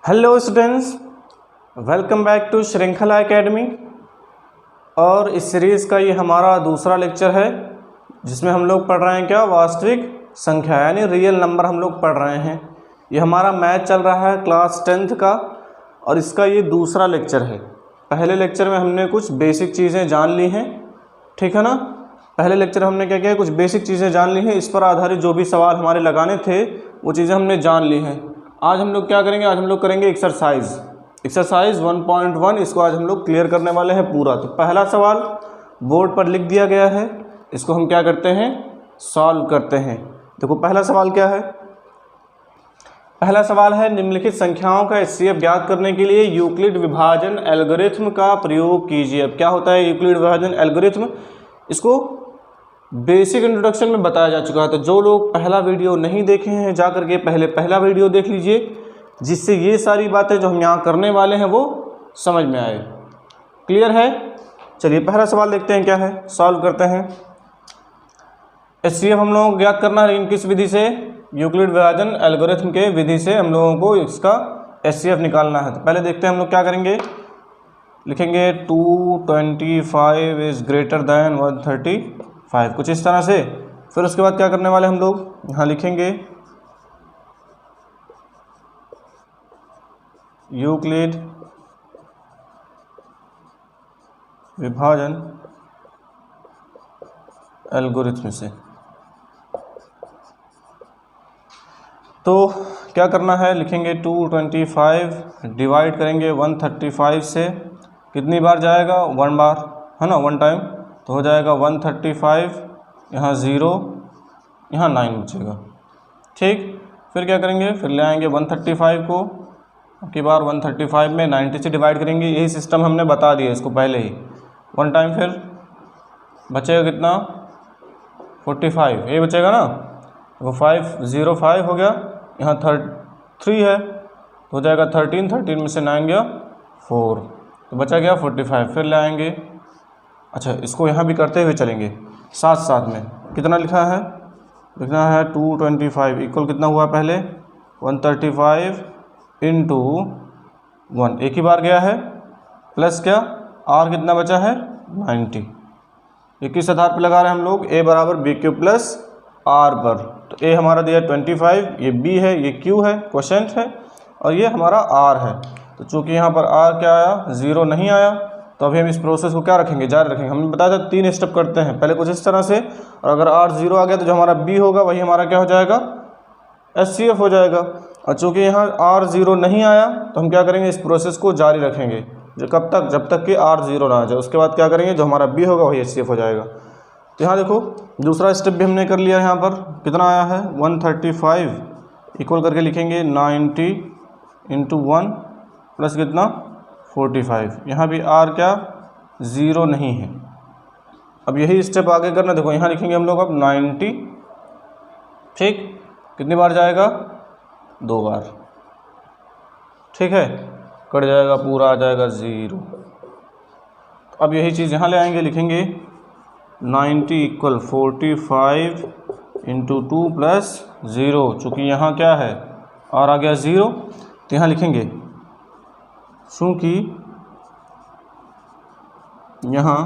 Hello students, welcome back to Shrinkhla Academy. और इस series का ये हमारा दूसरा लेक्चर है जिसमें हम लोग पढ़ रहे हैं क्या, वास्तविक संख्या यानी रियल नंबर हम लोग पढ़ रहे हैं। ये हमारा मैथ चल रहा है क्लास 10th का और इसका ये दूसरा लेक्चर है। पहले लेक्चर में हमने कुछ बेसिक चीज़ें जान ली हैं, ठीक है ना। पहले लेक्चर हमने क्या किया, कुछ बेसिक चीज़ें जान ली हैं, इस पर आधारित जो भी सवाल हमारे लगाने थे वो चीज़ें हमने जान ली हैं। आज हम लोग क्या करेंगे, आज हम लोग करेंगे एक्सरसाइज 1.1। इसको आज हम लोग क्लियर करने वाले हैं पूरा। तो पहला सवाल बोर्ड पर लिख दिया गया है, इसको हम क्या करते हैं, सॉल्व करते हैं। देखो पहला सवाल क्या है, पहला सवाल है निम्नलिखित संख्याओं का एचसीएफ ज्ञात करने के लिए यूक्लिड विभाजन एल्गोरिथ्म का प्रयोग कीजिए। अब क्या होता है यूक्लिड विभाजन एल्गोरिथ्म, इसको बेसिक इंट्रोडक्शन में बताया जा चुका है। तो जो लोग पहला वीडियो नहीं देखे हैं जा करके पहले पहला वीडियो देख लीजिए, जिससे ये सारी बातें जो हम यहाँ करने वाले हैं वो समझ में आए। क्लियर है। चलिए पहला सवाल देखते हैं क्या है, सॉल्व करते हैं। एचसीएफ हम लोगों को ज्ञात करना है इन किस विधि से, यूक्लिड विभाजन एल्गोरिथ्म के विधि से हम लोगों को इसका एचसीएफ निकालना है। तो पहले देखते हैं हम लोग क्या करेंगे, लिखेंगे 225 इज़ ग्रेटर दैन 135, कुछ इस तरह से। फिर उसके बाद क्या करने वाले हम लोग, यहाँ लिखेंगे यूक्लिड विभाजन एल्गोरिथ्म से। तो क्या करना है, लिखेंगे 225 डिवाइड करेंगे 135 से, कितनी बार जाएगा, 1 बार है ना, 1 टाइम। तो हो जाएगा 135, यहाँ 0, यहाँ 9 बचेगा, ठीक। फिर क्या करेंगे, फिर ले आएंगे 135 को, अब की बार 135 में 90 से डिवाइड करेंगे। यही सिस्टम हमने बता दिया इसको पहले ही। 1 टाइम फिर बचेगा कितना, 45, ये बचेगा ना। वो 505 हो गया, यहाँ 3 है तो हो जाएगा 13 में से 9 गया 4, तो बचा गया 45। फिर ले आएंगे, अच्छा इसको यहाँ भी करते हुए चलेंगे साथ साथ में। कितना लिखा है, लिखना है 225 इक्वल कितना हुआ पहले 135 इंटू 1, एक ही बार गया है, प्लस क्या आर कितना बचा है 90। ये किस आधार पर लगा रहे हैं हम लोग, ए बराबर बी क्यू प्लस आर पर। तो ए हमारा दिया 25, ये बी है, ये क्यू है क्वोशेंट है, और ये हमारा आर है। तो चूंकि यहाँ पर आर क्या आया, 0 नहीं आया, तो अभी हम इस प्रोसेस को क्या रखेंगे, जारी रखेंगे। हमने बताया था 3 स्टेप करते हैं, पहले कुछ इस तरह से, और अगर आर 0 आ गया तो जो हमारा बी होगा वही हमारा क्या हो जाएगा, एचसीएफ हो जाएगा। और चूंकि यहाँ आर 0 नहीं आया तो हम क्या करेंगे, इस प्रोसेस को जारी रखेंगे जो कब तक, जब तक कि आर 0 ना आ जाए। उसके बाद क्या करेंगे, जो हमारा बी होगा वही एचसीएफ हो जाएगा। तो यहाँ देखो दूसरा स्टेप भी हमने कर लिया। यहाँ पर कितना आया है 135 इक्वल करके लिखेंगे 90 इंटू 1 प्लस कितना 45। यहाँ भी आर क्या 0 नहीं है। अब यही स्टेप आगे करना, देखो यहाँ लिखेंगे हम लोग अब 90, ठीक। कितनी बार जाएगा, 2 बार, ठीक है। कट जाएगा, पूरा आ जाएगा 0। अब यही चीज़ यहाँ ले आएंगे, लिखेंगे 90 इक्वल 45 इंटू 2 प्लस 0। चूँकि यहाँ क्या है और आ गया 0, तो यहाँ लिखेंगे चूँकि यहाँ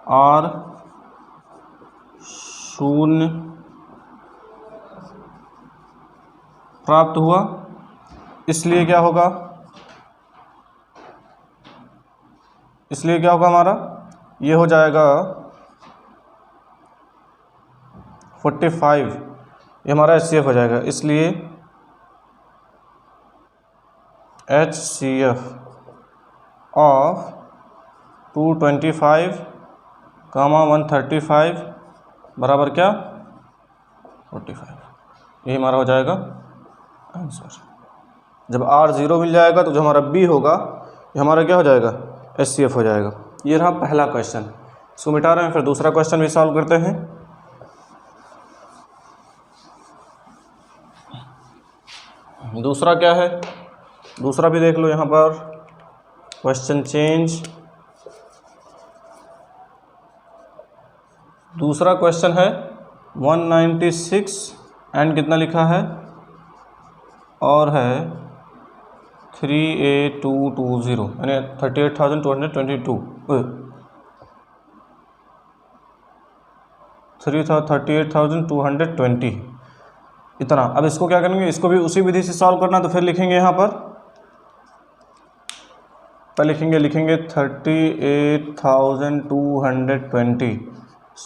R 0 प्राप्त हुआ, इसलिए क्या होगा, इसलिए क्या होगा हमारा, ये हो जाएगा 45, ये हमारा एचसीएफ हो जाएगा। इसलिए एचसीएफ ऑफ 225 कामा 135 बराबर क्या 45, यही हमारा हो जाएगा आंसर। जब R 0 मिल जाएगा तो जो हमारा B होगा ये हमारा क्या हो जाएगा, एचसीएफ हो जाएगा। ये रहा पहला क्वेश्चन, इसको मिटा रहे हैं। फिर दूसरा क्वेश्चन भी सॉल्व करते हैं। दूसरा क्या है, दूसरा भी देख लो यहाँ पर, क्वेश्चन चेंज। दूसरा क्वेश्चन है 196 एंड कितना लिखा है और है 38220 यानी 38,222 38,220 इतना। अब इसको क्या करेंगे, इसको भी उसी विधि से सॉल्व करना, तो फिर लिखेंगे यहाँ पर लिखेंगे 38,220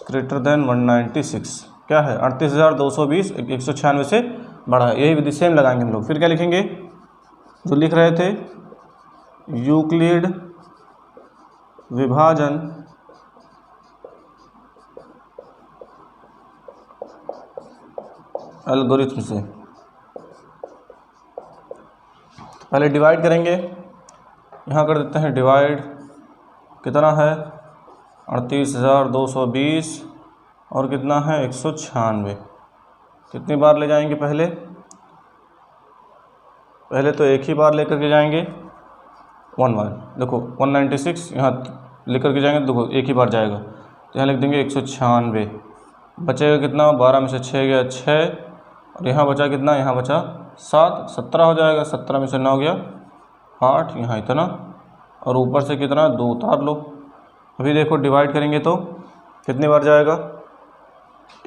ग्रेटर देन 196 क्या है 38,220 196 से बड़ा है। यही विधि सेम लगाएंगे हम लोग। फिर क्या लिखेंगे, जो लिख रहे थे यूक्लिड विभाजन एल्गोरिथम से पहले डिवाइड करेंगे। यहाँ कर देते हैं डिवाइड, कितना है 38,220 और कितना है 196। कितनी बार ले जाएंगे, पहले तो एक ही बार लेकर के जाएंगे 1 बार। देखो 196 यहाँ लेकर के जाएंगे, देखो एक ही बार जाएगा, तो यहाँ लिख देंगे 196। बचेगा कितना, 12 में से 6 गया 6, और यहाँ बचा कितना, यहाँ बचा 7, 17 हो जाएगा। 17 में से 9 गया 8, यहाँ इतना, और ऊपर से कितना 2 उतार लो। अभी देखो डिवाइड करेंगे तो कितनी बार जाएगा,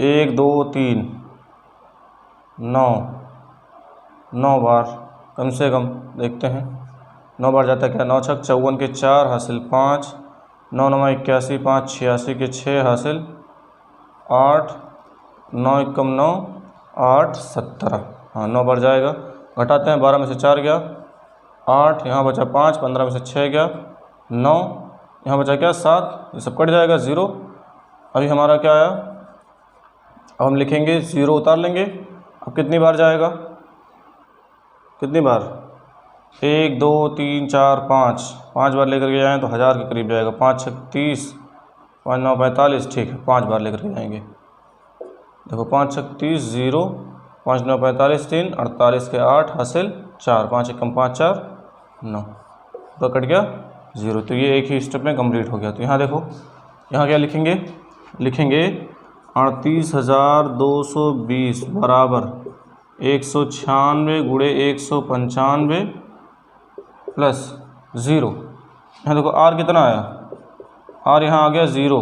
1 2 3 9 बार कम से कम। देखते हैं 9 बार जाता है क्या, 9 छक 54 के 4 हासिल 5, 9 9 81 5 86 के 6 हासिल 8, 9 एकम 9 8 17। हाँ 9 बार जाएगा। घटाते हैं, 12 में से 4 गया 8, यहाँ बचा 5, 15 में से 6 गया 9, यहाँ बचा क्या 7, ये सब कट जाएगा 0। अभी हमारा क्या आया, अब हम लिखेंगे 0 उतार लेंगे। अब कितनी बार जाएगा, कितनी बार, 1 2 3 4 5 बार लेकर के जाएँ तो 1000 के करीब जाएगा। 5 6 30, 5 9 45, ठीक है 5 बार लेकर के जाएंगे। देखो 5 6 30 0, 5 9 45 3, 48 के 8 हासिल 4, 5 एकम 5 4 9, तो कट गया 0। तो ये एक ही स्टेप में कंप्लीट हो गया। तो यहाँ देखो, यहाँ क्या लिखेंगे, 38,220 बराबर 196 गुणे 195 प्लस 0। यहाँ देखो r कितना आया, r यहाँ आ गया 0।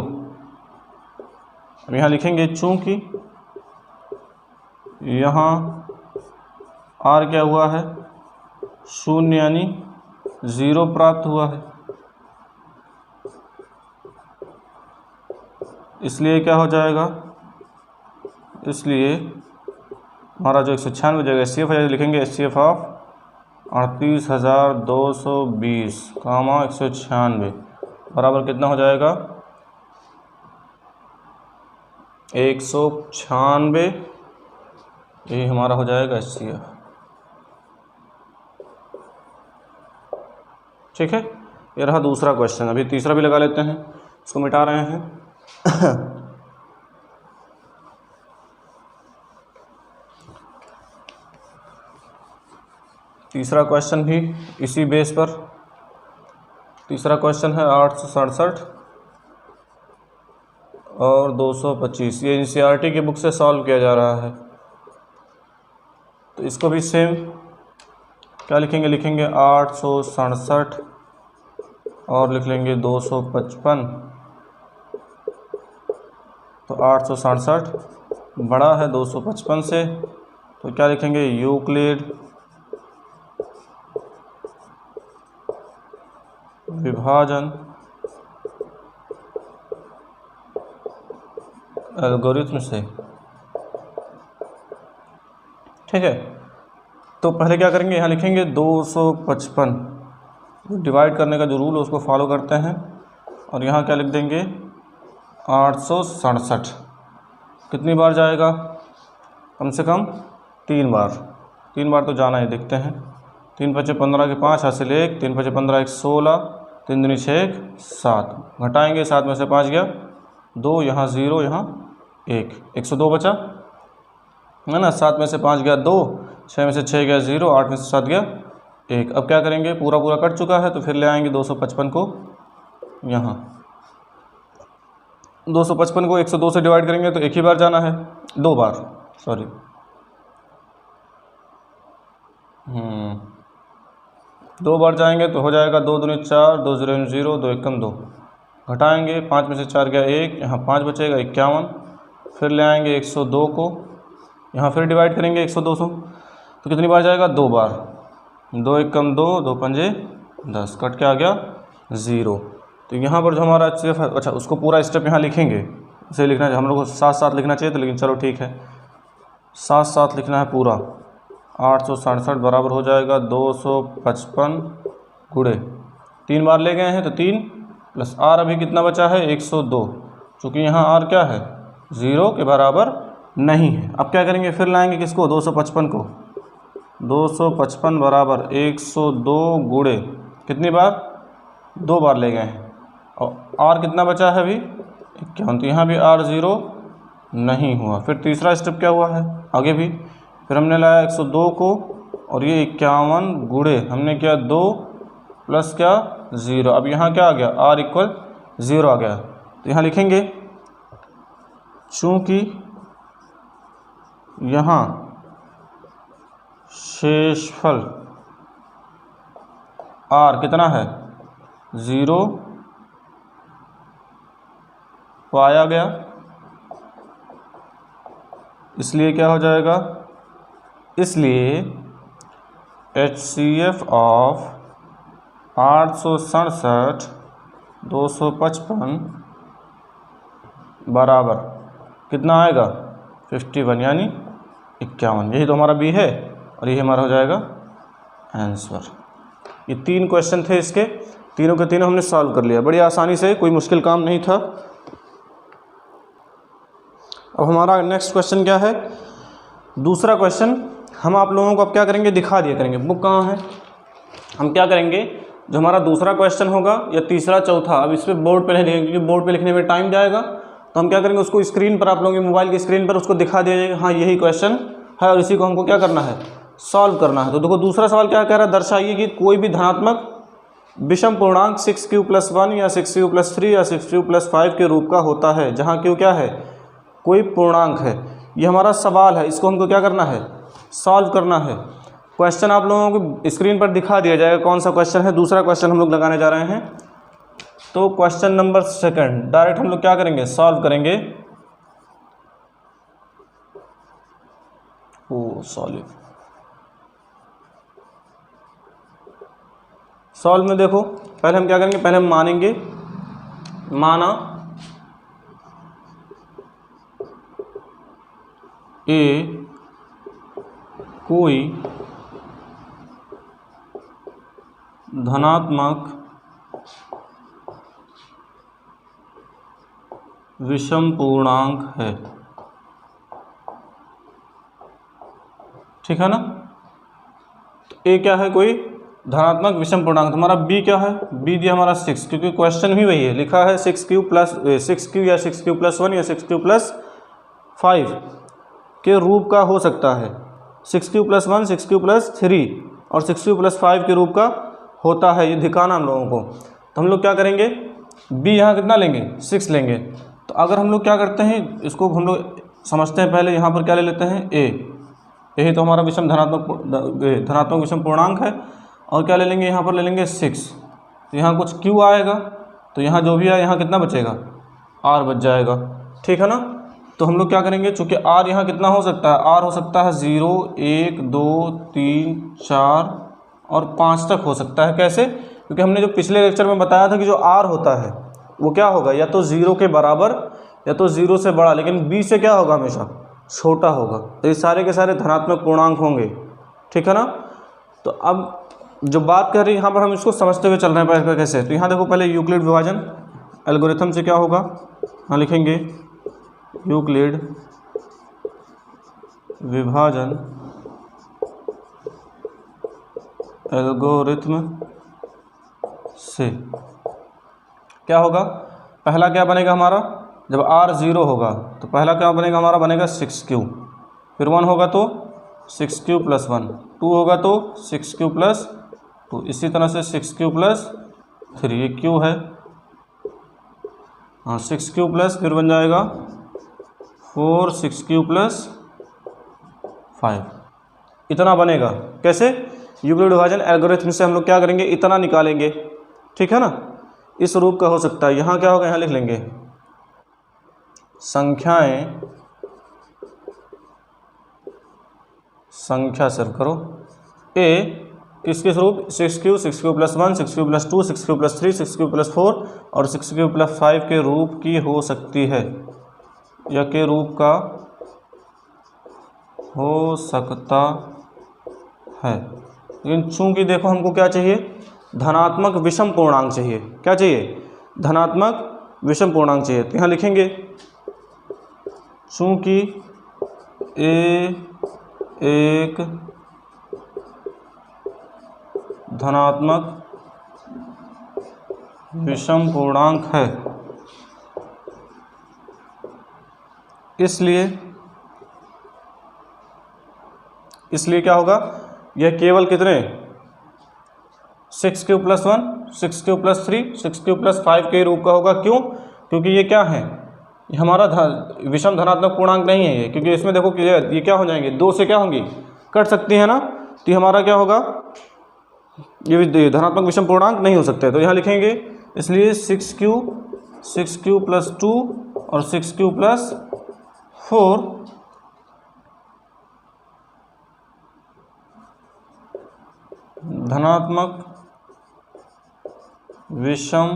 अब यहाँ लिखेंगे चूँकि यहाँ r क्या हुआ है 0 यानी 0 प्राप्त हुआ है, इसलिए क्या हो जाएगा, इसलिए हमारा जो 196 जगह एच सी एफ है, लिखेंगे एच सी एफ ऑफ 38,220 कामा 196 बराबर कितना हो जाएगा 196। यही हमारा हो जाएगा एच सी एफ। ठीक है, ये रहा दूसरा क्वेश्चन। अभी तीसरा भी लगा लेते हैं, इसको मिटा रहे हैं। तीसरा क्वेश्चन भी इसी बेस पर। तीसरा क्वेश्चन है 867 और 225। ये एनसीईआरटी की बुक से सॉल्व किया जा रहा है। तो इसको भी सेम क्या लिखेंगे, लिखेंगे 867 और लिख लेंगे 255। तो 867 बड़ा है 255 से, तो क्या लिखेंगे यूक्लिड विभाजन एल्गोरिथम से। ठीक है, तो पहले क्या करेंगे, यहाँ लिखेंगे 255, डिवाइड करने का जो रूल है उसको फॉलो करते हैं, और यहाँ क्या लिख देंगे 867। कितनी बार जाएगा, कम से कम 3 बार। 3 बार तो जाना ही, देखते हैं। 3 5 15 के 5 हासिल 1, 3 5 15 1 16, 3 दूनी 6 1 7। घटाएंगे, 7 में से 5 गया 2, यहाँ 0 यहाँ 1, 102 बचा है ना। 7 में से 5 गया 2, 6 में से 6 गया 0, 8 में से 7 गया 1। अब क्या करेंगे, पूरा कट चुका है, तो फिर ले आएंगे 255 को यहाँ। 255 को 102 से डिवाइड करेंगे तो एक ही बार जाना है, 2 बार, सॉरी 2 बार जाएंगे तो हो जाएगा 2 दूनी 4, 2 0 0, 2 एकम 2, घटाएंगे 5 में से 4 गया 1, यहाँ 5 बचेगा 51, फिर ले आएंगे 102 को, यहाँ फिर डिवाइड करेंगे 102 से, तो कितनी बार जाएगा 2 बार, 2 एकम 2, 2 पंजे 10, कट के आ गया 0। तो यहाँ पर जो हमारा स्टेप है, अच्छा उसको पूरा स्टेप यहाँ लिखेंगे, इसे लिखना है हम लोग को साथ साथ लिखना चाहिए, तो लेकिन चलो ठीक है साथ साथ लिखना है पूरा। 867 बराबर हो जाएगा 255 गुणे 3 बार ले गए हैं तो 3 प्लस आर अभी कितना बचा है 102, चूँकि यहाँ आर क्या है 0 के बराबर नहीं है। अब क्या करेंगे, फिर लाएंगे किसको 255 को, 255 बराबर 102 गुणे कितनी बार 2 बार ले गए हैं, और आर कितना बचा है अभी 51, तो यहाँ भी आर 0 नहीं हुआ। फिर तीसरा स्टेप क्या हुआ है आगे भी, फिर हमने लाया 102 को और ये 51 गुणे हमने किया 2 प्लस क्या 0, अब यहाँ क्या आ गया आर इक्वल 0 आ गया। तो यहाँ लिखेंगे चूँकि यहाँ शेषफल आर कितना है 0 पाया गया, इसलिए क्या हो जाएगा, इसलिए HCF ऑफ 867 255 बराबर कितना आएगा 51 यानी 51। यही तो हमारा बी है और यही हमारा हो जाएगा आंसर। ये 3 क्वेश्चन थे, इसके तीनों के तीनों हमने सॉल्व कर लिया बड़ी आसानी से, कोई मुश्किल काम नहीं था। अब हमारा नेक्स्ट क्वेश्चन क्या है, दूसरा क्वेश्चन हम आप लोगों को अब क्या करेंगे दिखा दिया करेंगे, बुक कहाँ है, हम क्या करेंगे जो हमारा दूसरा क्वेश्चन होगा या तीसरा चौथा, अब इस पर बोर्ड पे नहीं लिखेंगे क्योंकि बोर्ड पे लिखने में टाइम जाएगा, तो हम क्या करेंगे उसको स्क्रीन पर आप लोगों की मोबाइल की स्क्रीन पर उसको दिखा दिया जाएगा, हाँ यही क्वेश्चन है और इसी को हमको क्या करना है सॉल्व करना है। तो देखो दूसरा सवाल क्या कह रहा है, दर्शाइए कि कोई भी धनात्मक विषम पूर्णांक 6q+1 या 6q+3 या 6q+5 के रूप का होता है, जहाँ q क्या है कोई पूर्णांक है। ये हमारा सवाल है, इसको हमको क्या करना है सॉल्व करना है। क्वेश्चन आप लोगों को स्क्रीन पर दिखा दिया जाएगा कौन सा क्वेश्चन है, दूसरा क्वेश्चन हम लोग लगाने जा रहे हैं। तो क्वेश्चन नंबर 2 डायरेक्ट हम लोग क्या करेंगे सॉल्व करेंगे। सॉल्व में देखो पहले हम क्या करेंगे, पहले हम मानेंगे, माना ए कोई धनात्मक विषम पूर्णांक है, ठीक है ना। तो ए क्या है कोई धनात्मक विषम पूर्णांक, हमारा बी क्या है, बी दिया हमारा 6, क्योंकि क्वेश्चन भी वही है, लिखा है 6q या 6q+1 या 6q+5 के रूप का हो सकता है, 6q+1 6q+3 और 6q+5 के रूप का होता है, ये दिखाना हम लोगों को। तो हम लोग क्या करेंगे, बी यहाँ कितना लेंगे 6 लेंगे। तो अगर हम लोग क्या करते हैं, इसको हम लोग समझते हैं, पहले यहाँ पर क्या ले लेते हैं ए, यही तो हमारा विषम धनात्मक विषम पूर्णांक है, और क्या ले लेंगे यहाँ पर ले लेंगे 6, तो यहाँ कुछ q आएगा, तो यहाँ जो भी है यहाँ कितना बचेगा r बच जाएगा, ठीक है ना। तो हम लोग क्या करेंगे, चूँकि r यहाँ कितना हो सकता है, r हो सकता है 0 1 2 3 4 और 5 तक हो सकता है। कैसे, क्योंकि हमने जो पिछले लेक्चर में बताया था कि जो r होता है वो क्या होगा, या तो 0 के बराबर या तो 0 से बड़ा, लेकिन b से क्या होगा हमेशा छोटा होगा। तो ये सारे के सारे धनात्मक पूर्णांक होंगे, ठीक है ना। तो अब जो बात कर रही है यहाँ पर हम इसको समझते हुए चल रहे हैं पहले कैसे। तो यहाँ देखो पहले यूक्लिड विभाजन एल्गोरिथम से क्या होगा, यहाँ लिखेंगे यूक्लिड विभाजन एल्गोरिथम से क्या होगा, पहला क्या बनेगा हमारा, जब r 0 होगा तो पहला क्या बनेगा हमारा, बनेगा 6q, फिर 1 होगा तो 6q+1, 2 होगा तो 6q+2, इसी तरह से 6q+3, ये q है, हाँ 6q+, फिर बन जाएगा 4 6q+5, इतना बनेगा। कैसे, यूक्लिड विभाजन एल्गोरिथम से हम लोग क्या करेंगे, इतना निकालेंगे, ठीक है ना। इस रूप का हो सकता है। यहाँ क्या होगा, यहाँ लिख लेंगे संख्या सर्व करो ए किस किस रूप, 6 Q plus 1, 6 Q plus 2, 6 Q plus 3, 6 Q plus 4 और 6 क्यू प्लस 5 के रूप की हो सकती है या के रूप का हो सकता है। लेकिन चूंकि देखो हमको क्या चाहिए, धनात्मक विषम पूर्णांक चाहिए। क्या चाहिए, धनात्मक विषम पूर्णांक चाहिए। तो यहाँ लिखेंगे चूंकि ए एक धनात्मक विषम पूर्णांक है, इसलिए क्या होगा, यह केवल कितने 6 Q plus 1, 6 Q plus 3, 6 Q plus 5 के रूप का होगा। क्यों, क्योंकि ये क्या है, ये हमारा विषम धनात्मक पूर्णांक नहीं है ये, क्योंकि इसमें देखो कि ये क्या हो जाएंगे, 2 से क्या होंगी, कट सकती है ना। तो हमारा क्या होगा, ये धनात्मक विषम पूर्णांक नहीं हो सकते। तो यहाँ लिखेंगे इसलिए 6 क्यू प्लस 2 और 6 क्यू प्लस 4 धनात्मक विषम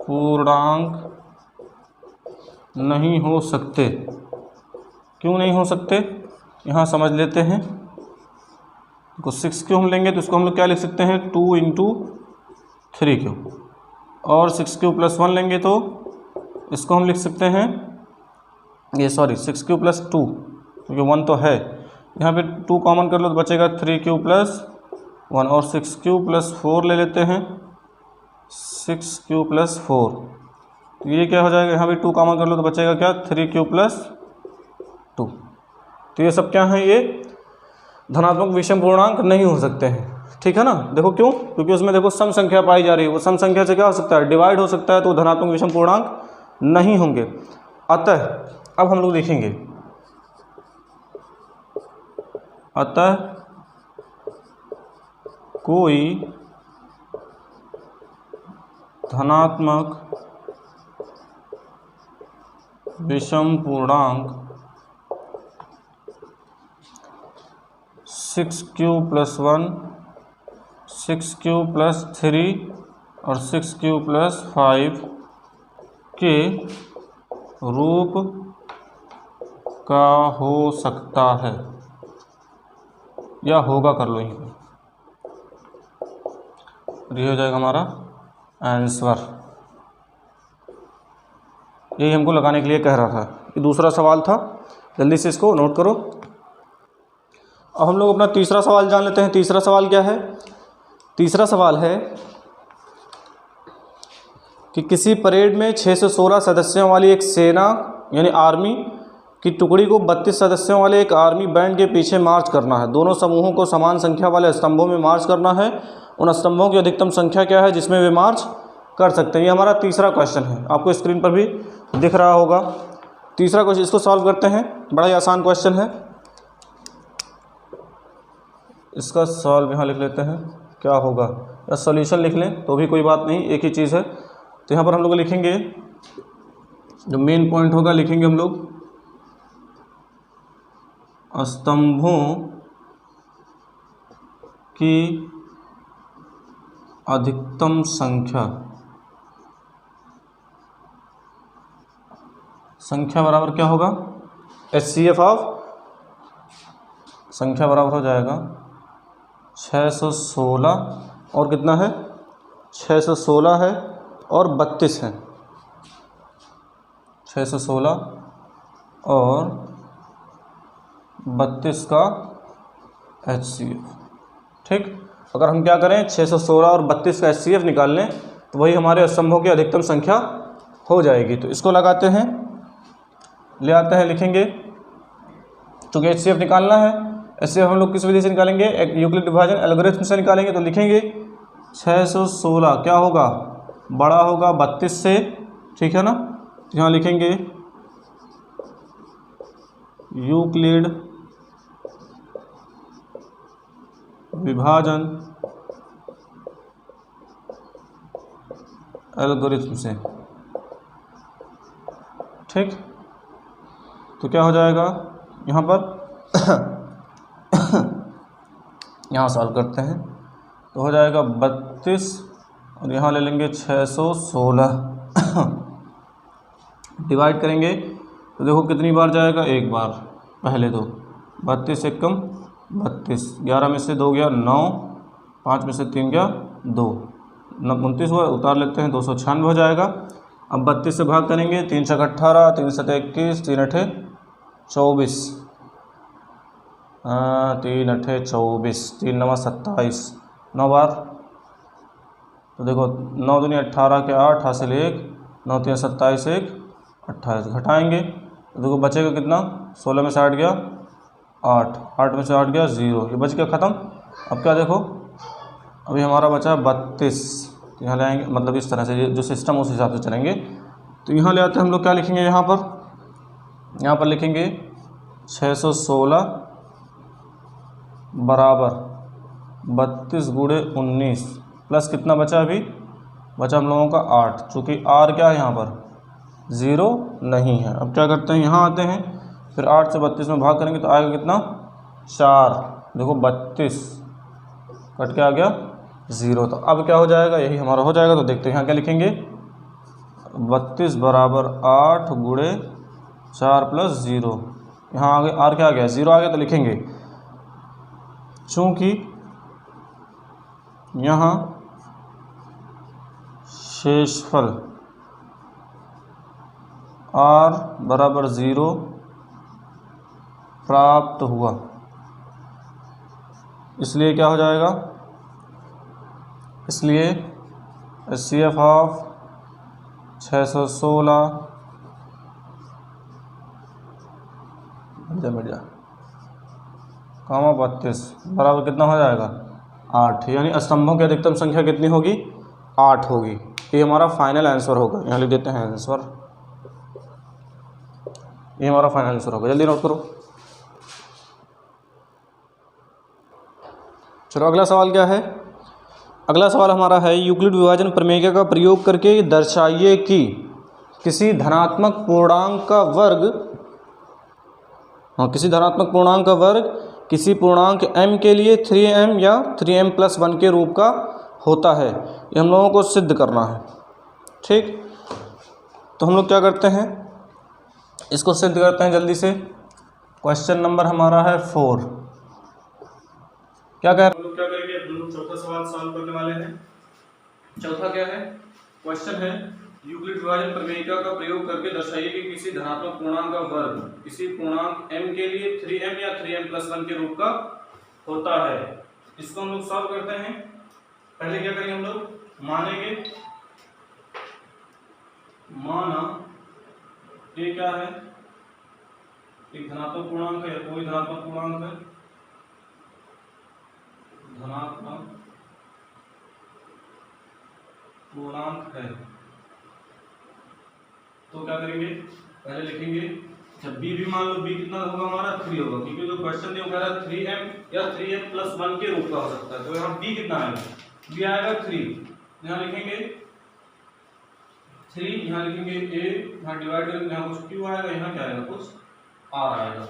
पूर्णांक नहीं हो सकते। क्यों नहीं हो सकते, यहाँ समझ लेते हैं। तो 6 क्यू हम लेंगे तो इसको हम लोग क्या लिख सकते हैं, 2 इंटू 3 क्यू, और 6 क्यू प्लस 1 लेंगे तो इसको हम लिख सकते हैं, ये सॉरी 6 क्यू प्लस 2, क्योंकि 1 तो है, यहाँ पे 2 कॉमन कर लो तो बचेगा 3 क्यू प्लस 1, और 6 क्यू प्लस 4 ले लेते हैं, 6 क्यू प्लस 4। तो ये क्या हो जाएगा, यहाँ भी 2 कॉमन कर लो तो बचेगा क्या, 3 क्यू प्लस 2। तो ये सब क्या है, ये धनात्मक विषम पूर्णांक नहीं हो सकते हैं, ठीक है ना। देखो क्यों, क्योंकि उसमें देखो सम संख्या पाई जा रही है, वो सम संख्या से क्या हो सकता है, डिवाइड हो सकता है, तो धनात्मक विषम पूर्णांक नहीं होंगे। अतः अब हम लोग देखेंगे, अतः कोई धनात्मक विषम पूर्णांक 6 क्यू प्लस 1, 6 क्यू प्लस 3 और 6 क्यू प्लस 5 के रूप का हो सकता है या होगा, कर लो यहीं पर, ये हो जाएगा हमारा आंसर। यही हमको लगाने के लिए कह रहा था। ये दूसरा सवाल था, जल्दी से इसको नोट करो। अब हम लोग अपना तीसरा सवाल जान लेते हैं। तीसरा सवाल क्या है, तीसरा सवाल है कि किसी परेड में 6 से 16 सदस्यों वाली एक सेना यानी आर्मी की टुकड़ी को 32 सदस्यों वाले एक आर्मी बैंड के पीछे मार्च करना है। दोनों समूहों को समान संख्या वाले स्तंभों में मार्च करना है। उन स्तंभों की अधिकतम संख्या क्या है जिसमें वे मार्च कर सकते हैं। ये हमारा तीसरा क्वेश्चन है, आपको स्क्रीन पर भी दिख रहा होगा। तीसरा क्वेश्चन, इसको सॉल्व करते हैं। बड़ा ही आसान क्वेश्चन है, इसका सॉल्व यहाँ लिख लेते हैं, क्या होगा, या सॉल्यूशन लिख लें तो भी कोई बात नहीं, एक ही चीज़ है। तो यहाँ पर हम लोग लिखेंगे, जो मेन पॉइंट होगा लिखेंगे हम लोग, स्तंभों की अधिकतम संख्या बराबर क्या होगा, HCF ऑफ संख्या बराबर हो जाएगा 616 और कितना है, 616 है और 32 है, 616 और 32 का HCF। ठीक, अगर हम क्या करें 616 और 32 का HCF निकाल लें तो वही हमारे स्तंभों की अधिकतम संख्या हो जाएगी। तो इसको लगाते हैं, ले आते हैं, लिखेंगे, चूँकि HCF निकालना है। HCF हम लोग किस विधि से निकालेंगे, यूक्लिड विभाजन एल्गोरिथम से निकालेंगे। तो लिखेंगे 616 क्या होगा, बड़ा होगा 32 से, ठीक है ना। तो यहाँ लिखेंगे यूक्लिड विभाजन एल्गोरिथम से। ठीक, तो क्या हो जाएगा यहाँ पर यहाँ सॉल्व करते हैं तो हो जाएगा 32 और यहाँ ले लेंगे 616 डिवाइड करेंगे तो देखो कितनी बार जाएगा, एक बार। पहले तो 32 एक कम 32, 11 में से 2 गया 9, 5 में से 3 गया 2, 29 हुआ, उतार लेते हैं 296 हो जाएगा। अब 32 से भाग करेंगे, 3 छक 18, 3 सत 21, 3 अठे 24, 3 अठे 24, 3 नवा 27, 9 बार। तो देखो 9 दूनी 18 के 8 हासिल 1, 9 3 27 1 28, घटाएंगे तो देखो बचेगा कितना, 16 में से 8 गया 8, 8 में से 8 गया 0, ये बच गया ख़त्म। अब क्या देखो अभी हमारा बचा 32, तो यहाँ ले आएंगे, मतलब इस तरह से जो सिस्टम उस हिसाब से चलेंगे। तो यहाँ ले आते हैं हम लोग, क्या लिखेंगे यहाँ पर लिखेंगे 616 बराबर 32 गुणे 19 प्लस कितना बचा, अभी बचा हम लोगों का 8, चूँकि r क्या है यहाँ पर 0 नहीं है। अब क्या करते हैं, यहाँ आते हैं, फिर 8 से 32 में भाग करेंगे तो आएगा कितना 4, देखो 32 कट के आ गया 0। तो अब क्या हो जाएगा, यही हमारा हो जाएगा। तो देखते हैं यहाँ क्या लिखेंगे, 32 बराबर 8 गुणे 4 प्लस 0, यहाँ आगे r क्या आ गया 0 आ गया, तो लिखेंगे चूँकि यहाँ शेषफल r बराबर 0 प्राप्त हुआ, इसलिए क्या हो जाएगा, इसलिए HCF ऑफ 616 कामा 32 बराबर कितना हो जाएगा 8, यानी स्तंभों की अधिकतम संख्या कितनी होगी 8 होगी। ये हमारा फाइनल आंसर होगा, यहाँ लिख देते हैं आंसर, ये हमारा फाइनल आंसर होगा, जल्दी नोट करो। चलो अगला सवाल क्या है, अगला सवाल हमारा है यूक्लिड विभाजन प्रमेय का प्रयोग करके दर्शाइए कि किसी धनात्मक पूर्णांक का वर्ग, किसी धनात्मक पूर्णांक का वर्ग किसी पूर्णांक m के लिए 3m या 3m + 1 के रूप का होता है। ये हम लोगों को सिद्ध करना है। ठीक, तो हम लोग क्या करते हैं, इसको सिद्ध करते हैं जल्दी से। क्वेश्चन नंबर हमारा है 4। क्या कह, हम लोग क्या करेंगे, हम लोग चौथा सवाल सॉल्व करने वाले हैं। चौथा क्या है, क्वेश्चन है यूक्लिड विभाजन प्रमेयिका का प्रयोग करके दर्शाइए कि किसी धनात्मक पूर्णांक का वर्ग किसी पूर्णांक m के लिए 3m या 3m + 1 के रूप का होता है। इसको हम लोग सॉल्व करते हैं। पहले क्या करेंगे, हम लोग मानेंगे, माना ये क्या है, एक धनात्मक पूर्णांक है, कोई धनात्मक पूर्णांक है, धनात्मक पूर्णांक है। तो क्या करेंगे, पहले लिखेंगे, जब b भी मान लो, b कितना होगा हमारा 3 होगा, क्योंकि जो क्वेश्चन दिया कह रहा है 3m या 3m + 1 के रूप का हो सकता है। तो यहाँ b कितना आएगा, b आएगा 3, यहाँ लिखेंगे 3, यहाँ लिखेंगे a, यहाँ डिवाइड करेंगे, यहाँ कुछ q आएगा, यहाँ क्या आएगा कुछ r आएगा।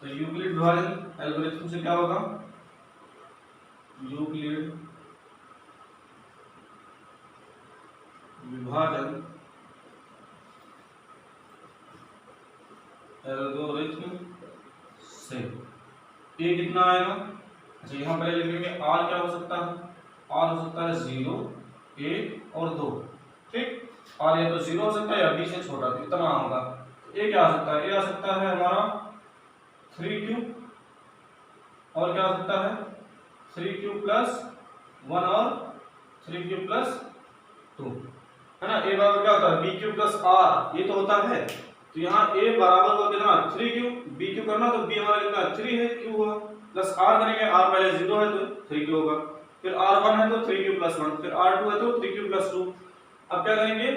तो यूक्लिड विभाजन एल्गोरिथम से क्या होगा, यूक्लिड विभाजन एल्गोरिथम से a कितना आएगा, अच्छा यहाँ पहले लिखेंगे r क्या हो सकता है, r हो सकता है 0, a और 2। ठीक, r या तो 0 हो सकता है या b से छोटा, तो इतना होगा। a क्या आ सकता है, a आ सकता है हमारा 3q, और क्या आ सकता है 3q + 1 और 3q + 2, है ना। a बराबर क्या होता है bq + r, ये तो होता है। तो यहाँ a बराबर होगा कितना 3q, bq करना तो b हमारा कितना 3 है, q हुआ, प्लस r करेंगे, r पहले 0 है तो 3q होगा, फिर r1 है तो 3q + 1, फिर r2 है तो 3q + 2। अब क्या करेंगे,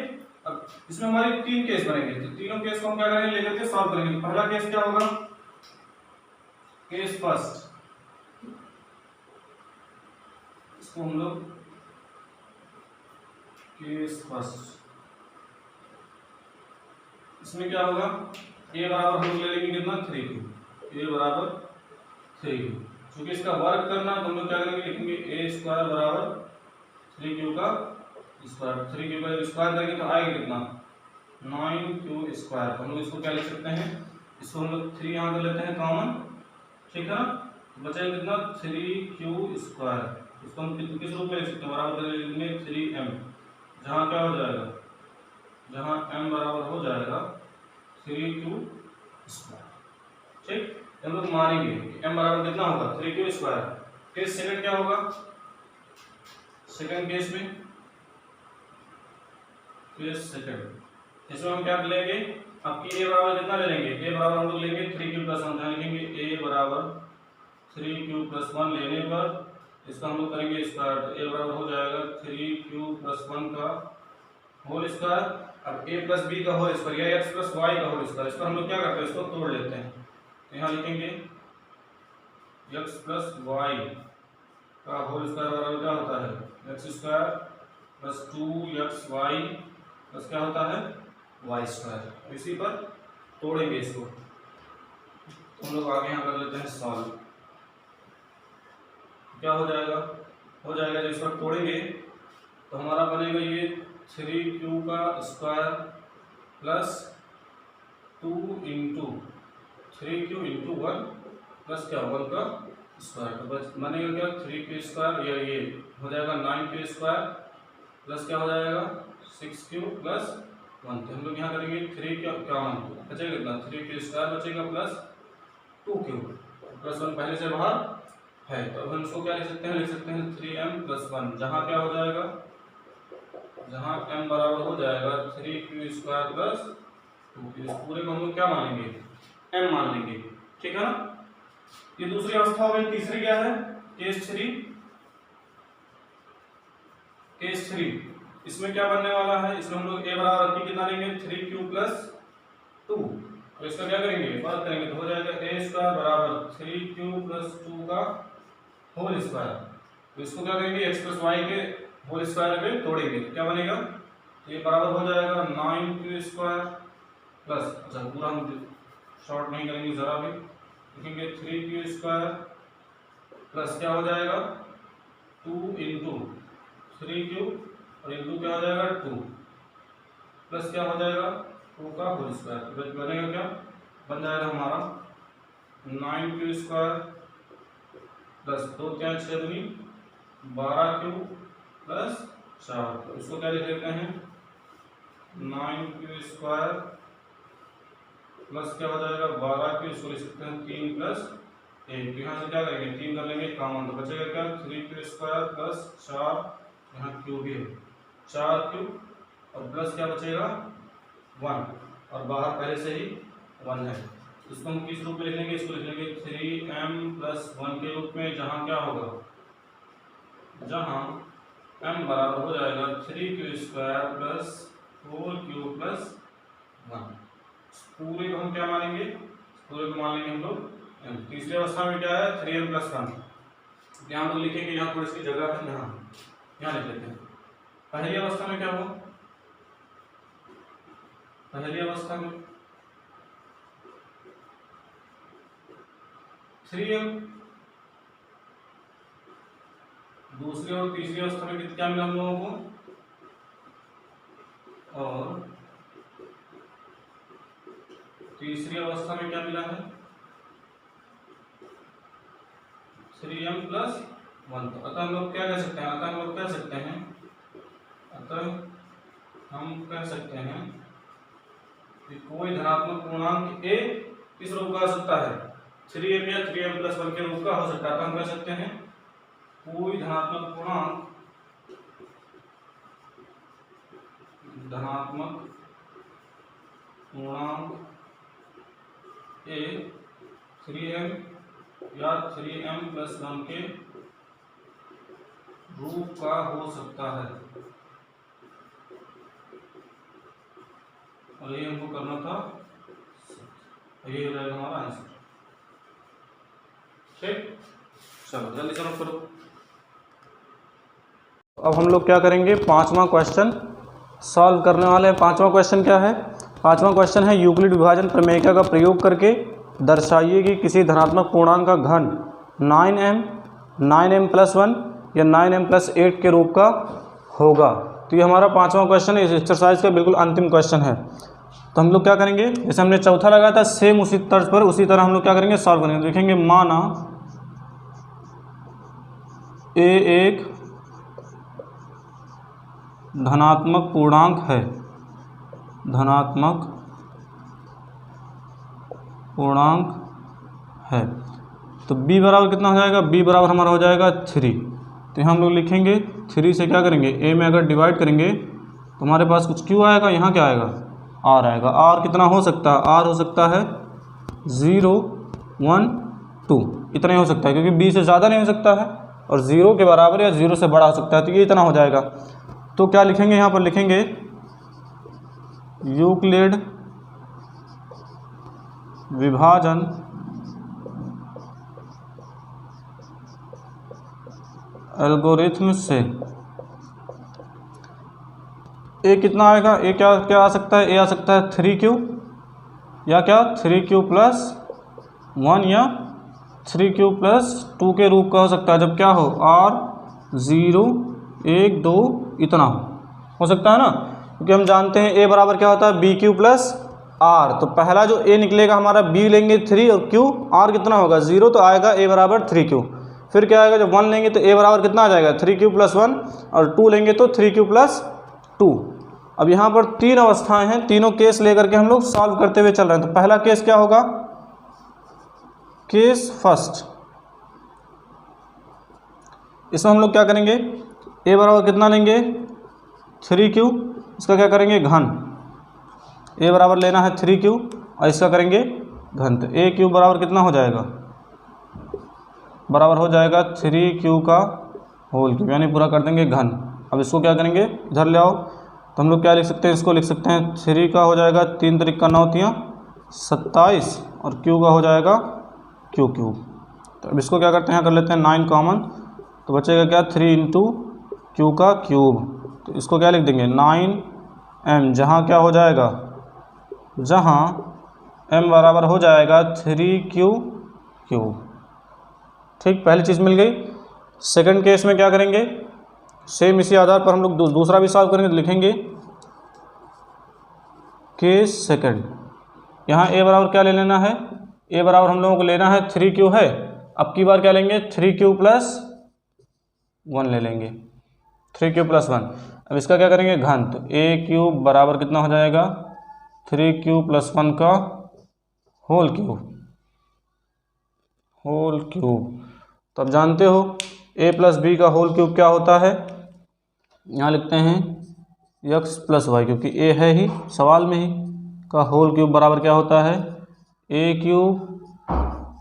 अब इसमें हमारी 3 केस बनेंगे, तो तीनों केस को हम क्या करेंगे, लेकर के सॉल्व करेंगे। पहला केस क्या होगा, केस फर्स्ट, इसको हम लोग केस फर्स्ट, इसमें क्या होगा, ए बराबर हम लोग ले लेंगे कितना 3q, ए बराबर 3q, क्योंकि इसका वर्ग करना तो हम लोग क्या करेंगे, लिखेंगे ए स्क्वायर बराबर 3q का स्क्वायर, 3q का स्क्वायर करेंगे तो आएगा कितना 9q स्क्वायर। हम लोग इसको क्या लिख सकते हैं, इसको हम लोग 3 यहाँ कर लेते हैं कॉमन, ठीक है ना, बचेगा कितना 3q स्क्वायर। इसको हम किस रूप में लिख सकते हैं, बराबर लिखेंगे 3m, जहाँ क्या हो जाएगा, जहाँ m बराबर हो जाएगा 3q स्क्वायर, ठीक। हम लोग मानेंगे m बराबर कितना होगा 3q स्क्वायर। केस सेकंड क्या होगा, सेकंड केस में, केस सेकंड, इसमें हम क्या लेंगे, अब की a बराबर कितना ले लेंगे, a बराबर हम लोग लेंगे 3q प्लस 1, लिखेंगे a बराबर 3q प्लस 1 लेने पर इसका हम लोग करेंगे स्क्वायर, तो a बराबर हो जाएगा 3q प्लस 1 का होल स्क्वायर। अब a प्लस बी का होल स्क्वायर या x प्लस वाई का होल स्क्वायर, इस पर हम लोग क्या करते हैं, इसको तोड़ लेते हैं, तो यहाँ लिखेंगे x प्लस वाई का होल स्क्वायर बराबर क्या होता है x square plus 2xy plus क्या होता है वाई स्क्वायर। इसी पर तोड़ेंगे इसको, तो हम लोग आगे यहाँ कर लेते हैं सॉल्व। क्या हो जाएगा, जब इस पर तोड़ेंगे तो हमारा बनेगा ये 3q का square plus 2 into 3q into 1 plus क्या 1 का स्क्वायर, तो बस बनेगा क्या 3q स्क्वायर, या ये हो जाएगा 9q स्क्वायर प्लस क्या हो जाएगा 6q प्लस 1। तो हम लोग यहाँ करेंगे 3 क्या बचेगा कितना 3q स्क्वायर बचेगा प्लस 2q प्लस 1 पहले से बाहर है, तो हम इसको क्या लिख सकते हैं, 3m प्लस 1, जहाँ क्या हो जाएगा, जहाँ m बराबर हो जाएगा 3q स्क्वायर प्लस 2q, इस पूरे को हम लोग क्या मानेंगे m मान लेंगे, ठीक है ना। ये दूसरी अवस्था हो गई। तीसरी क्या है, केस 3, इसमें क्या बनने वाला है, इसमें हम लोग a बराबर रख के कितना लेंगे 3q प्लस 2, तो इसका क्या करेंगे बात करेंगे, तो हो जाएगा a स्क्वायर बराबर 3q प्लस 2 का होल स्क्वायर। तो इसको क्या करेंगे x प्लस वाई के होल स्क्वायर पे तोड़ेंगे, क्या बनेगा, ये बराबर हो जाएगा 9q स्क्वायर प्लस, अच्छा पूरा हम शॉर्ट नहीं करेंगे जरा भी, लिखेंगे 3q स्क्वायर प्लस क्या हो जाएगा 2 इंटू 3q और इंटू क्या हो जाएगा 2 प्लस क्या हो जाएगा 2 का होल स्क्वायर, बनेगा क्या, बन जाएगा हमारा 9q स्क्वायर प्लस 2 क्या 6 दूनी 12q प्लस 4, तो इसको क्या लिख लेते हैं 9q स्क्वायर प्लस क्या हो जाएगा 12q, इसको लिख सकते हैं 3 प्लस 1, यहाँ से क्या करेंगे 3 कर लेंगे कॉमन, तो बचेगा क्या 3q स्क्वायर प्लस 4, यहाँ q भी है 4q और प्लस क्या बचेगा 1, और बाहर पहले से ही 1 है। इसको हम किस रूप में लिख लेंगे, इसको लिख लेंगे 3m प्लस 1 के रूप में, जहाँ क्या होगा, जहाँ m बराबर हो जाएगा 3q square plus 4q plus 1। पूरे को हम क्या मानेंगे, पूरे को मान लेंगे हम लोग m। तीसरी अवस्था में क्या है 3m प्लस 1, यहाँ हम लोग लिखेंगे, यहाँ थोड़ी सी जगह है, यहाँ लिख लेते हैं। पहली अवस्था में क्या हुआ, पहली अवस्था में 3m, दूसरी और तीसरी अवस्था में क्या मिला हम लोगों को, और तीसरी अवस्था में क्या मिला है 3m प्लस 1। तो अतः हम लोग क्या कह सकते हैं, हम कह सकते हैं कि कोई धनात्मक पूर्णांक a किस रूप का हो सकता है 3m या 3m प्लस 1 के रूप का हो सकता है। तो हम कह सकते हैं कोई धनात्मक पूर्णांक a 3m या 3m प्लस 1 के रूप का हो सकता है, और ये हमको करना था, ये हो जाएगा हमारा आंसर। ठीक, चलो जल्दी से नोट करो। अब हम लोग क्या करेंगे, पांचवा क्वेश्चन सॉल्व करने वाले हैं। पांचवा क्वेश्चन क्या है, पांचवा क्वेश्चन है यूक्लिड विभाजन प्रमेयिका का प्रयोग करके दर्शाइए कि किसी धनात्मक पूर्णांक का घन 9m प्लस 1 या 9m प्लस 8 के रूप का होगा। तो ये हमारा पांचवा क्वेश्चन है, इस एक्सरसाइज का बिल्कुल अंतिम क्वेश्चन है। तो हम लोग क्या करेंगे, जैसे हमने चौथा लगाया था सेम उसी तर्ज पर उसी तरह हम लोग क्या करेंगे, सॉल्व करेंगे। देखेंगे माना ए एक धनात्मक पूर्णांक है, धनात्मक पूर्णांक है, तो b बराबर कितना हो जाएगा, b बराबर हमारा हो जाएगा 3। तो हम लोग लिखेंगे 3 से क्या करेंगे, a में अगर डिवाइड करेंगे तो हमारे पास कुछ q आएगा, यहाँ क्या आएगा, r आएगा। r कितना हो सकता है, r हो सकता है 0 1 2, इतना ही हो सकता है क्योंकि b से ज़्यादा नहीं हो सकता है और 0 के बराबर या 0 से बड़ा हो सकता है, तो ये इतना हो जाएगा। तो क्या लिखेंगे, यहाँ पर लिखेंगे यूक्लिड विभाजन एल्गोरिथ्म से ए कितना आएगा, ए क्या क्या आ सकता है, ए आ सकता है 3q या क्या 3q प्लस 1 या 3q प्लस 2 के रूप का हो सकता है, जब क्या हो r 0 1 2 इतना हो सकता है ना, क्योंकि हम जानते हैं a बराबर क्या होता है bq प्लस r। तो पहला जो a निकलेगा हमारा b लेंगे 3 और q, r कितना होगा 0, तो आएगा a बराबर 3q। फिर क्या आएगा, जब 1 लेंगे तो a बराबर कितना आ जाएगा 3q प्लस 1 और 2 लेंगे तो 3q प्लस 2। अब यहाँ पर तीन अवस्थाएं हैं, तीनों केस लेकर के हम लोग सॉल्व करते हुए चल रहे हैं। तो पहला केस क्या होगा, केस फर्स्ट, इसमें हम लोग क्या करेंगे, a बराबर कितना लेंगे 3q, इसका क्या करेंगे घन, a बराबर लेना है 3q और इसका करेंगे घन। तो a क्यूब बराबर कितना हो जाएगा, बराबर हो जाएगा 3q का होल क्यूब, यानी पूरा कर देंगे घन। अब इसको क्या करेंगे, इधर ले आओ, तो हम लोग क्या लिख सकते हैं, इसको लिख सकते हैं 3 का हो जाएगा 3 3 का 9 3 27 और q का हो जाएगा q क्यूब। तो अब इसको क्या करते हैं, यहाँ कर लेते हैं 9 कॉमन, तो बचेगा क्या 3 इंटू q का क्यूब। तो इसको क्या लिख देंगे 9m, जहाँ क्या हो जाएगा, जहाँ m बराबर हो जाएगा 3q क्यूब। ठीक, पहली चीज़ मिल गई। सेकंड केस में क्या करेंगे, सेम इसी आधार पर हम लोग दूसरा भी सॉल्व करेंगे। तो लिखेंगे केस सेकंड, यहाँ a बराबर क्या ले लेना है, a बराबर हम लोगों को लेना है 3q है, अब की बार क्या लेंगे 3q प्लस 1 ले लेंगे, 3q प्लस 1। अब इसका क्या करेंगे घन, तो a क्यूब बराबर कितना हो जाएगा 3q प्लस 1 का होल क्यूब, होल क्यूब। तो अब जानते हो a प्लस बी का होल क्यूब क्या होता है, यहाँ लिखते हैं x प्लस वाई, क्योंकि a है ही सवाल में ही, का होल क्यूब बराबर क्या होता है a cube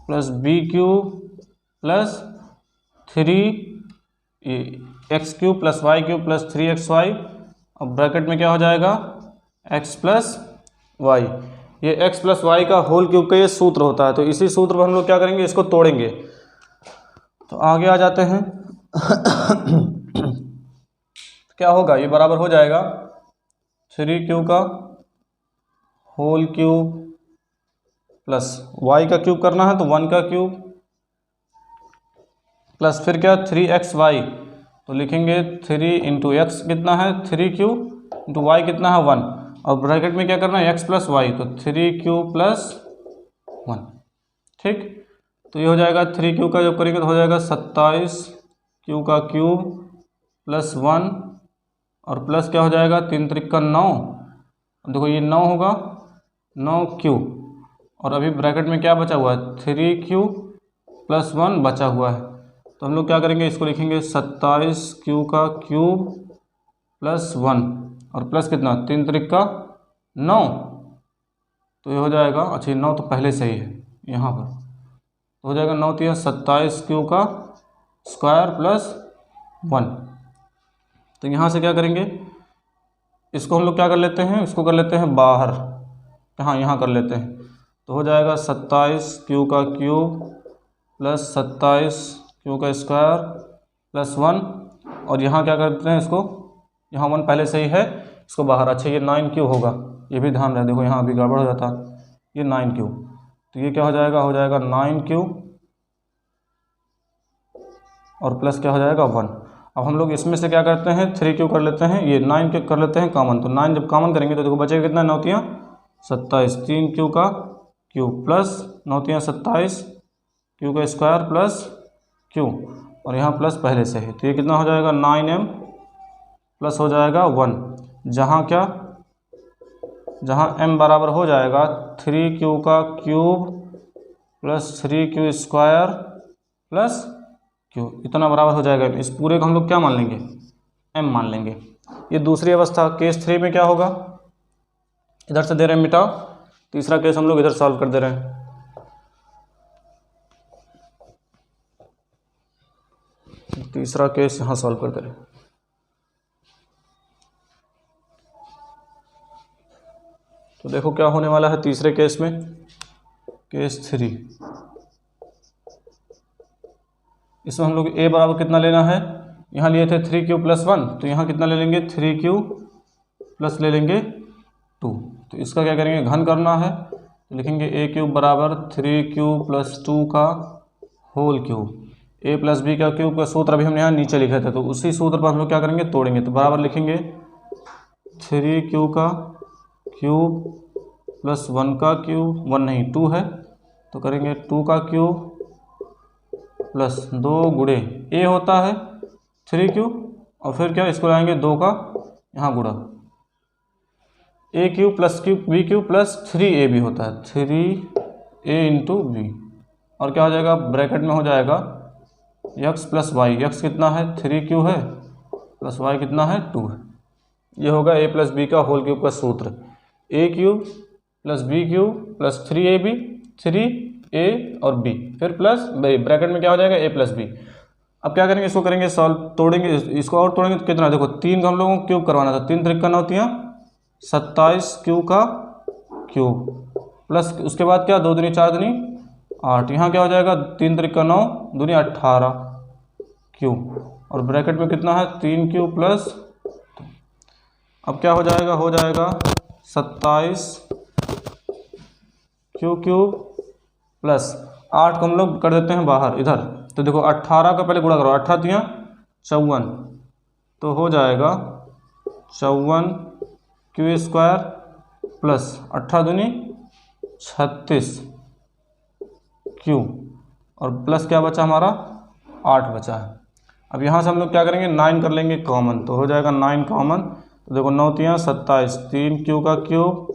plus B cube plus 3x cube plus Y cube plus 3xy, और ब्रैकेट में क्या हो जाएगा x प्लस वाई। ये x प्लस वाई का होल क्यूब का ये सूत्र होता है। तो इसी सूत्र पर हम लोग क्या करेंगे, इसको तोड़ेंगे। तो आगे आ जाते हैं क्या होगा, ये बराबर हो जाएगा 3q का होल क्यूब प्लस y का क्यूब करना है तो 1 का क्यूब प्लस फिर क्या 3xy, तो लिखेंगे 3 इंटू एक्स कितना है 3q इंटू वाई कितना है 1, और ब्रैकेट में क्या करना है x प्लस वाई, तो 3q प्लस 1। ठीक, तो ये हो जाएगा 3q का जब करेंगे तो हो जाएगा 27q का क्यूब प्लस 1 और प्लस क्या हो जाएगा 3 3 का 9, देखो ये 9 होगा 9q, और अभी ब्रैकेट में क्या बचा हुआ है 3q प्लस 1 बचा हुआ है। तो हम लोग क्या करेंगे, इसको लिखेंगे 27q का क्यूब प्लस 1 और प्लस कितना 3 3 का 9, तो ये हो जाएगा, अच्छा 9 तो पहले से ही है यहाँ पर, तो हो जाएगा 9 3 27q का स्क्वायर प्लस 1। तो यहाँ से क्या करेंगे, इसको हम लोग क्या कर लेते हैं, इसको कर लेते हैं बाहर, यहाँ कर लेते हैं, तो हो जाएगा 27q का क्यूब प्लस 27q का स्क्वायर प्लस 1, और यहाँ क्या कर देते हैं इसको, यहाँ 1 पहले से ही है, इसको बाहर। अच्छा ये 9Q होगा, ये भी ध्यान रहे, देखो यहाँ अभी गड़बड़ हो जाता, ये 9Q, तो ये क्या हो जाएगा 9Q और प्लस क्या हो जाएगा 1। अब हम लोग इसमें से क्या करते हैं 3Q कर लेते हैं, ये 9Q कर लेते हैं कॉमन, तो 9 जब कॉमन करेंगे तो देखो बचेगा कितना, 9 27, 3Q का Q प्लस 9 27 Q का स्क्वायर प्लस Q, और यहाँ प्लस पहले से है, तो ये कितना हो जाएगा 9M प्लस हो जाएगा 1, जहाँ M बराबर हो जाएगा 3Q का cube plus 3Q square plus Q, इतना बराबर हो जाएगा। इस पूरे को हम लोग क्या मान लेंगे, M मान लेंगे। ये दूसरी अवस्था। केस 3 में क्या होगा, इधर से दे रहे हैं मिटाओ, तीसरा केस हम लोग इधर सॉल्व कर दे रहे हैं। तीसरा केस यहाँ सॉल्व कर दे रहे हैं। तो देखो क्या होने वाला है तीसरे केस में, केस 3, इसमें हम लोग a बराबर कितना लेना है, यहाँ लिए थे 3Q प्लस 1, तो यहाँ कितना ले लेंगे 3Q प्लस ले लेंगे 2, तो इसका क्या करेंगे घन करना है, तो लिखेंगे a क्यूब बराबर 3Q प्लस 2 का whole cube, a plus b का क्यूब का सूत्र अभी हमने यहाँ नीचे लिखा था, तो उसी सूत्र पर हम लोग क्या करेंगे तोड़ेंगे, तो बराबर लिखेंगे 3Q का क्यूब प्लस 1 का क्यूब, 1 नहीं 2 है, तो करेंगे 2 का क्यूब प्लस 2 गुणे a होता है 3Q, और फिर क्या इसको लाएंगे 2 का यहाँ गुणा, a cube plus cube b cube plus 3ab होता है 3a इंटू बी, और क्या हो जाएगा ब्रैकेट में हो जाएगा x प्लस वाई, x कितना है 3Q है प्लस y कितना है 2 है, ये होगा a प्लस बी का होल क्यूब का सूत्र, a cube plus b cube plus 3ab 3a और b, फिर प्लस ब्रैकेट में क्या हो जाएगा a प्लस बी। अब क्या करेंगे इसको करेंगे सॉल्व, तोड़ेंगे इसको और तोड़ेंगे तो कितना, देखो 3 का हम लोगों को क्यूब करवाना था, 3 3 9 27Q का क्यूब प्लस उसके बाद क्या 2 दूनी 4 दूनी 8, यहाँ क्या हो जाएगा 3 3 9 दूनी 18Q, और ब्रैकेट में कितना है 3Q प्लस, अब क्या हो जाएगा 27Q क्यूब प्लस 8 को हम लोग कर देते हैं बाहर इधर, तो देखो 18 का पहले गुणा करो, 18 तियाँ 54, तो हो जाएगा 54Q स्क्वायर प्लस 18 दूनी 36Q, और प्लस क्या बचा हमारा 8 बचा है। अब यहाँ से हम लोग क्या करेंगे 9 कर लेंगे कॉमन, तो हो जाएगा 9 कॉमन, तो देखो 9 तियाँ 27, 3Q का क्यूब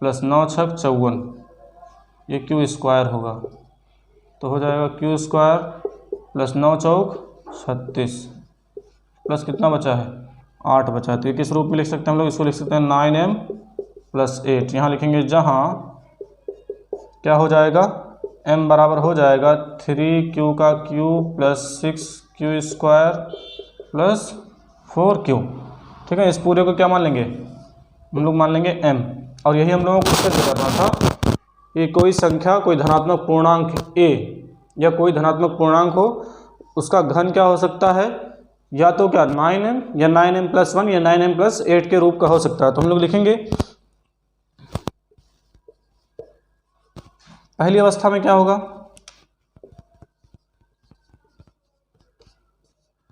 प्लस 9 छक 54, ये Q स्क्वायर होगा, तो हो जाएगा Q स्क्वायर प्लस 9 चौक 36 प्लस कितना बचा है 8 बचा है, तो ये किस रूप में लिख सकते हैं हम लोग, इसको लिख सकते हैं 9M प्लस 8, यहाँ लिखेंगे जहाँ क्या हो जाएगा M बराबर हो जाएगा 3Q का cube plus 6Q square plus 4Q, ठीक है। इस पूरे को क्या मान लेंगे हम लोग, मान लेंगे M, और यही हम लोगों को सिद्ध करना था कि कोई संख्या, कोई धनात्मक पूर्णांक a या कोई धनात्मक पूर्णांक हो, उसका घन क्या हो सकता है, या तो क्या 9M या 9M प्लस 1 या 9M प्लस 8 के रूप का हो सकता है। तो हम लोग लिखेंगे पहली अवस्था में क्या होगा,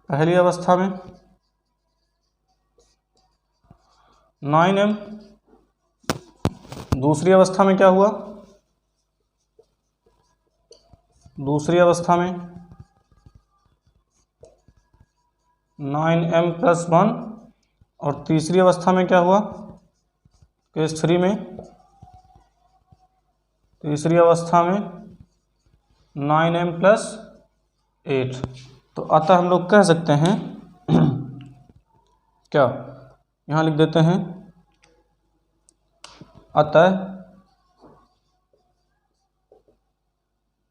पहली अवस्था में 9M, दूसरी अवस्था में क्या हुआ, दूसरी अवस्था में 9M प्लस 1, और तीसरी अवस्था में क्या हुआ केस 3 में, तीसरी अवस्था में 9M प्लस 8। तो अतः हम लोग कह सकते हैं क्या, यहाँ लिख देते हैं अतः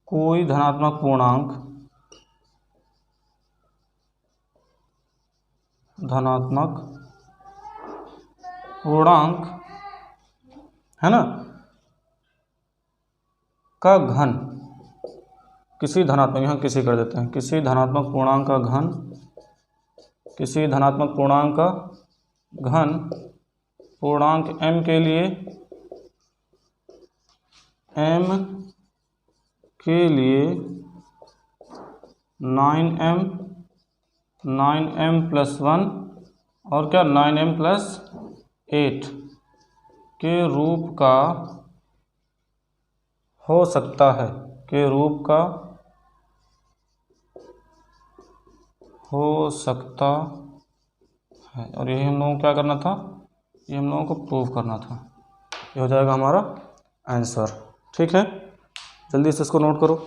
कोई धनात्मक पूर्णांक, धनात्मक पूर्णांक है ना, का घन, किसी धनात्मक, यहाँ किसी कर देते हैं, किसी धनात्मक पूर्णांक का घन किसी धनात्मक पूर्णांक का घन पूर्णांक m के लिए नाइन एम प्लस 1 और क्या 9m प्लस 8 के रूप का हो सकता है, के रूप का हो सकता है। और यही हम लोगों को क्या करना था, ये हम लोगों को प्रूव करना था। ये हो जाएगा हमारा आंसर। ठीक है, जल्दी से इसको नोट करो।